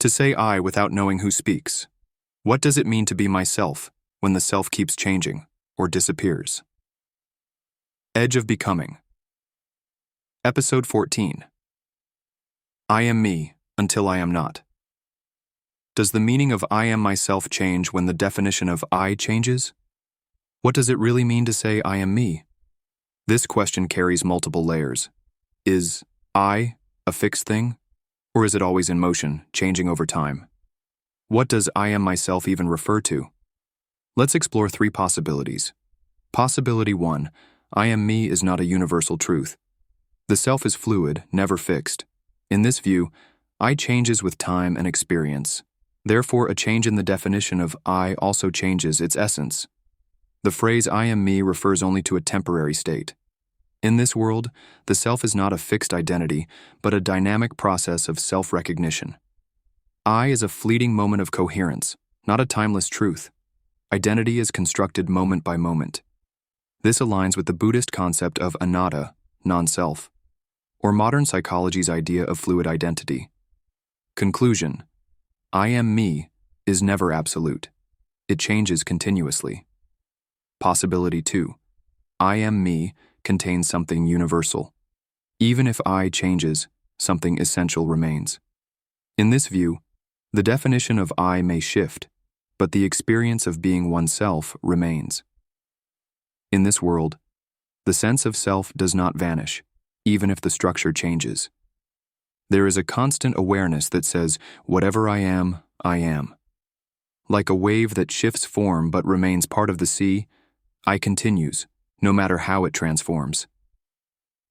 To say I without knowing who speaks. What does it mean to be myself when the self keeps changing or disappears? Edge of Becoming. Episode 14. I am me until I am not. Does the meaning of I am myself change when the definition of I changes? What does it really mean to say I am me? This question carries multiple layers. Is I a fixed thing? Or is it always in motion, changing over time? What does I am myself even refer to? Let's explore three possibilities. Possibility 1. I am me is not a universal truth. The self is fluid, never fixed. In this view, I changes with time and experience. Therefore, a change in the definition of I also changes its essence. The phrase I am me refers only to a temporary state. In this world, the self is not a fixed identity, but a dynamic process of self-recognition. I is a fleeting moment of coherence, not a timeless truth. Identity is constructed moment by moment. This aligns with the Buddhist concept of anatta, non-self, or modern psychology's idea of fluid identity. Conclusion: I am me is never absolute. It changes continuously. Possibility 2. I am me contains something universal. Even if I changes, something essential remains. In this view, the definition of I may shift, but the experience of being oneself remains. In this world, the sense of self does not vanish, even if the structure changes. There is a constant awareness that says, whatever I am, I am. Like a wave that shifts form but remains part of the sea, I continues, no matter how it transforms.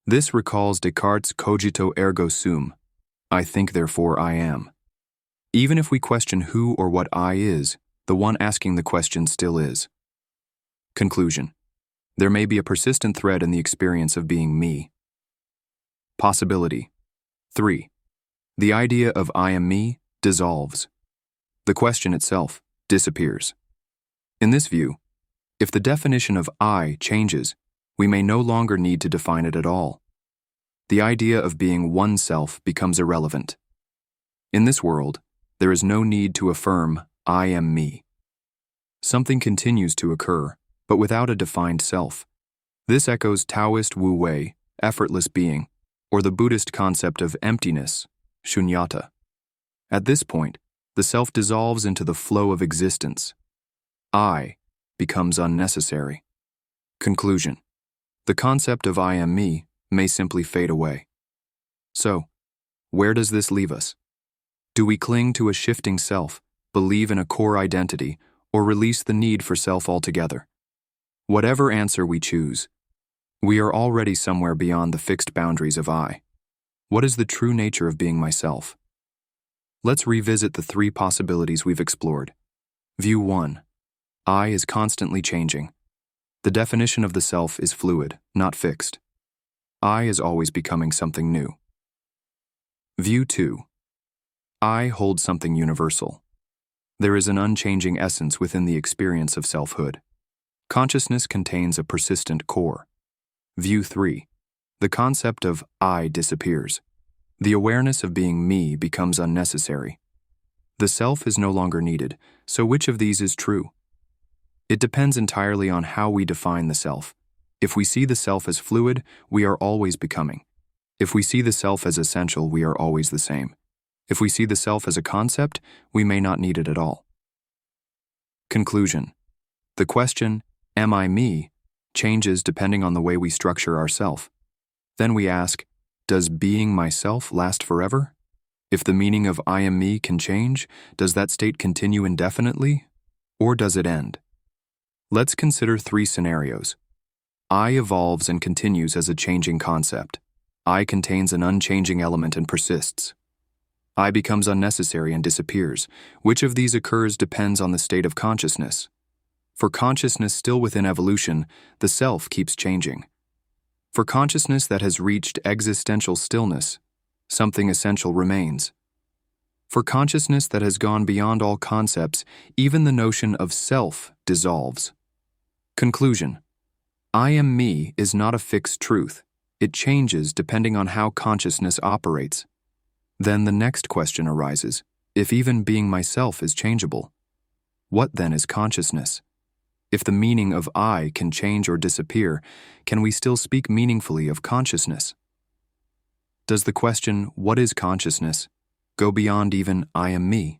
This recalls Descartes' cogito ergo sum, I think therefore I am. Even if we question who or what I is, the one asking the question still is. Conclusion: there may be a persistent thread in the experience of being me. Possibility 3. The idea of I am me dissolves. The question itself disappears. In this view, if the definition of I changes, we may no longer need to define it at all. The idea of being oneself becomes irrelevant. In this world, there is no need to affirm, I am me. Something continues to occur, but without a defined self. This echoes Taoist Wu Wei, effortless being, or the Buddhist concept of emptiness, shunyata. At this point, the self dissolves into the flow of existence. I becomes unnecessary. Conclusion: the concept of I am me may simply fade away. So, where does this leave us? Do we cling to a shifting self, believe in a core identity, or release the need for self altogether? Whatever answer we choose, we are already somewhere beyond the fixed boundaries of I. What is the true nature of being myself? Let's revisit the three possibilities we've explored. View 1. I is constantly changing. The definition of the self is fluid, not fixed. I is always becoming something new. View 2. I holds something universal. There is an unchanging essence within the experience of selfhood. Consciousness contains a persistent core. View 3. The concept of I disappears. The awareness of being me becomes unnecessary. The self is no longer needed, so which of these is true? It depends entirely on how we define the self. If we see the self as fluid, we are always becoming. If we see the self as essential, we are always the same. If we see the self as a concept, we may not need it at all. Conclusion: the question, am I me, changes depending on the way we structure ourself. Then we ask, does being myself last forever? If the meaning of I am me can change, does that state continue indefinitely, or does it end? Let's consider three scenarios. I evolves and continues as a changing concept. I contains an unchanging element and persists. I becomes unnecessary and disappears. Which of these occurs depends on the state of consciousness. For consciousness still within evolution, the self keeps changing. For consciousness that has reached existential stillness, something essential remains. For consciousness that has gone beyond all concepts, even the notion of self dissolves. Conclusion: I am me is not a fixed truth. It changes depending on how consciousness operates. Then the next question arises. If even being myself is changeable, what then is consciousness? If the meaning of I can change or disappear, can we still speak meaningfully of consciousness? Does the question, what is consciousness, go beyond even I am me?